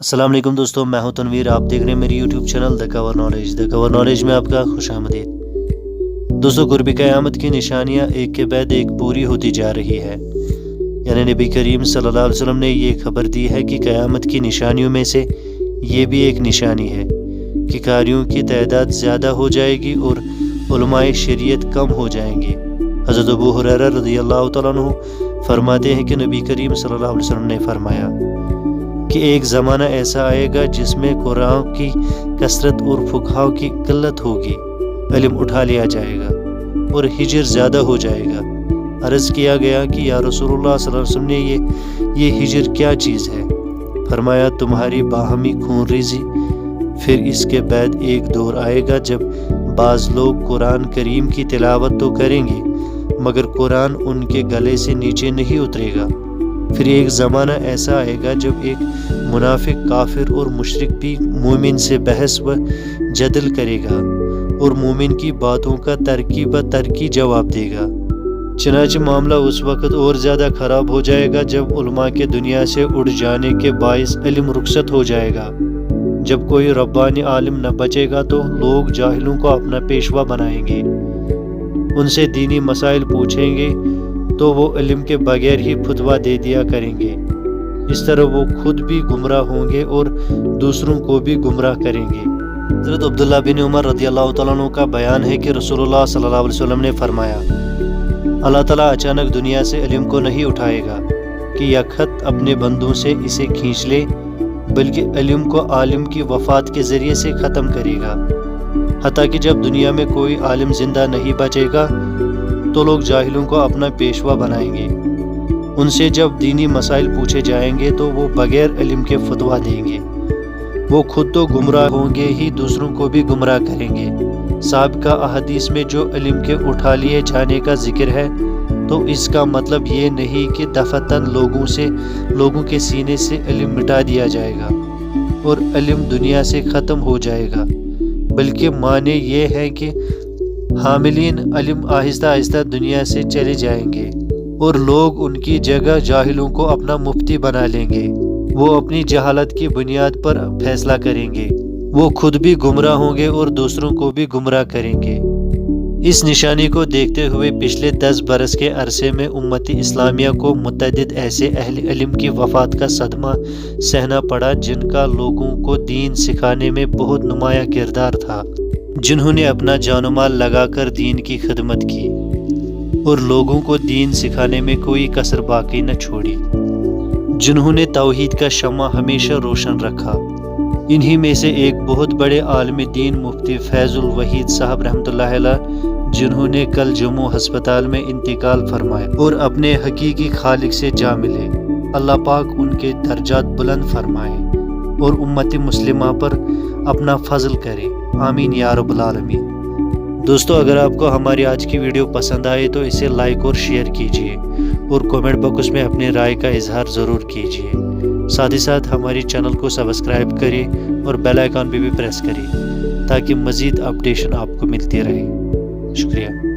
السلام علیکم دوستوں، میں ہوں تنویر۔ آپ دیکھ رہے ہیں میری یوٹیوب چینل دا کور نالج۔ دا کور نالج میں آپ کا خوش آمدید۔ دوستوں، قرب قیامت کی نشانیاں ایک کے بعد ایک پوری ہوتی جا رہی ہے۔ یعنی نبی کریم صلی اللہ علیہ وسلم نے یہ خبر دی ہے کہ قیامت کی نشانیوں میں سے یہ بھی ایک نشانی ہے کہ قاریوں کی تعداد زیادہ ہو جائے گی اور علماء شریعت کم ہو جائیں گے۔ حضرت ابو ہریرہ رضی اللہ تعالیٰ عنہ فرماتے ہیں کہ نبی کریم صلی اللہ علیہ وسلم نے فرمایا کہ ایک زمانہ ایسا آئے گا جس میں قرآن کی کثرت اور فقہاؤں کی قلت ہوگی، علم اٹھا لیا جائے گا اور ہجر زیادہ ہو جائے گا۔ عرض کیا گیا کہ یا رسول اللہ صلی اللہ علیہ وسلم نے یہ ہجر کیا چیز ہے؟ فرمایا تمہاری باہمی خون ریزی۔ پھر اس کے بعد ایک دور آئے گا جب بعض لوگ قرآن کریم کی تلاوت تو کریں گے مگر قرآن ان کے گلے سے نیچے نہیں اترے گا۔ پھر ایک زمانہ ایسا آئے گا جب ایک منافق، کافر اور مشرک بھی مومن سے بحث و جدل کرے گا اور مومن کی باتوں کا ترکی بہ ترکی جواب دے گا۔ چنانچہ معاملہ اس وقت اور زیادہ خراب ہو جائے گا جب علماء کے دنیا سے اڑ جانے کے باعث علم رخصت ہو جائے گا۔ جب کوئی ربانی عالم نہ بچے گا تو لوگ جاہلوں کو اپنا پیشوا بنائیں گے، ان سے دینی مسائل پوچھیں گے تو وہ علم کے بغیر ہی فتویٰ دے دیا کریں گے۔ اس طرح وہ خود بھی گمراہ ہوں گے اور دوسروں کو بھی گمراہ کریں گے۔ حضرت عبداللہ بن عمر رضی اللہ تعالیٰ عنہ کا بیان ہے کہ رسول اللہ صلی اللہ علیہ وسلم نے فرمایا، اللہ تعالیٰ اچانک دنیا سے علم کو نہیں اٹھائے گا کہ یک خط اپنے بندوں سے اسے کھینچ لے، بلکہ علم کو عالم کی وفات کے ذریعے سے ختم کرے گا، حتیٰ کہ جب دنیا میں کوئی عالم زندہ نہیں بچے گا تو لوگ جاہلوں کو اپنا پیشوا بنائیں گے، ان سے جب دینی مسائل پوچھے جائیں گے تو وہ بغیر علم کے فتویٰ دیں گے۔ وہ خود تو گمراہ ہوں گے ہی، دوسروں کو بھی گمراہ کریں گے۔ سابقہ احادیث میں جو علم کے اٹھا لیے جانے کا ذکر ہے تو اس کا مطلب یہ نہیں کہ دفعتاً لوگوں کے سینے سے علم مٹا دیا جائے گا اور علم دنیا سے ختم ہو جائے گا، بلکہ معنی یہ ہے کہ حاملین علم آہستہ آہستہ دنیا سے چلے جائیں گے اور لوگ ان کی جگہ جاہلوں کو اپنا مفتی بنا لیں گے۔ وہ اپنی جہالت کی بنیاد پر فیصلہ کریں گے، وہ خود بھی گمراہ ہوں گے اور دوسروں کو بھی گمراہ کریں گے۔ اس نشانی کو دیکھتے ہوئے پچھلے 10 برس کے عرصے میں امتی اسلامیہ کو متعدد ایسے اہل علم کی وفات کا صدمہ سہنا پڑا جن کا لوگوں کو دین سکھانے میں بہت نمایاں کردار تھا، جنہوں نے اپنا جان و مال لگا کر دین کی خدمت کی اور لوگوں کو دین سکھانے میں کوئی کسر باقی نہ چھوڑی، جنہوں نے توحید کا شمع ہمیشہ روشن رکھا۔ انہی میں سے ایک بہت بڑے عالم دین مفتی فیض الوحید صاحب رحمۃ اللہ علیہ، جنہوں نے کل جموں ہسپتال میں انتقال فرمایا اور اپنے حقیقی خالق سے جا ملے۔ اللہ پاک ان کے درجات بلند فرمائے اور امت مسلمہ پر اپنا فضل کرے، آمین یا رب العالمین۔ دوستو، اگر آپ کو ہماری آج کی ویڈیو پسند آئے تو اسے لائک اور شیئر کیجیے اور کومنٹ باکس میں اپنے رائے کا اظہار ضرور کیجیے۔ ساتھ ہی ساتھ ہماری چینل کو سبسکرائب کریں اور بیل آئیکن بھی پریس کریں تاکہ مزید اپڈیشن آپ کو ملتی رہے۔ شکریہ۔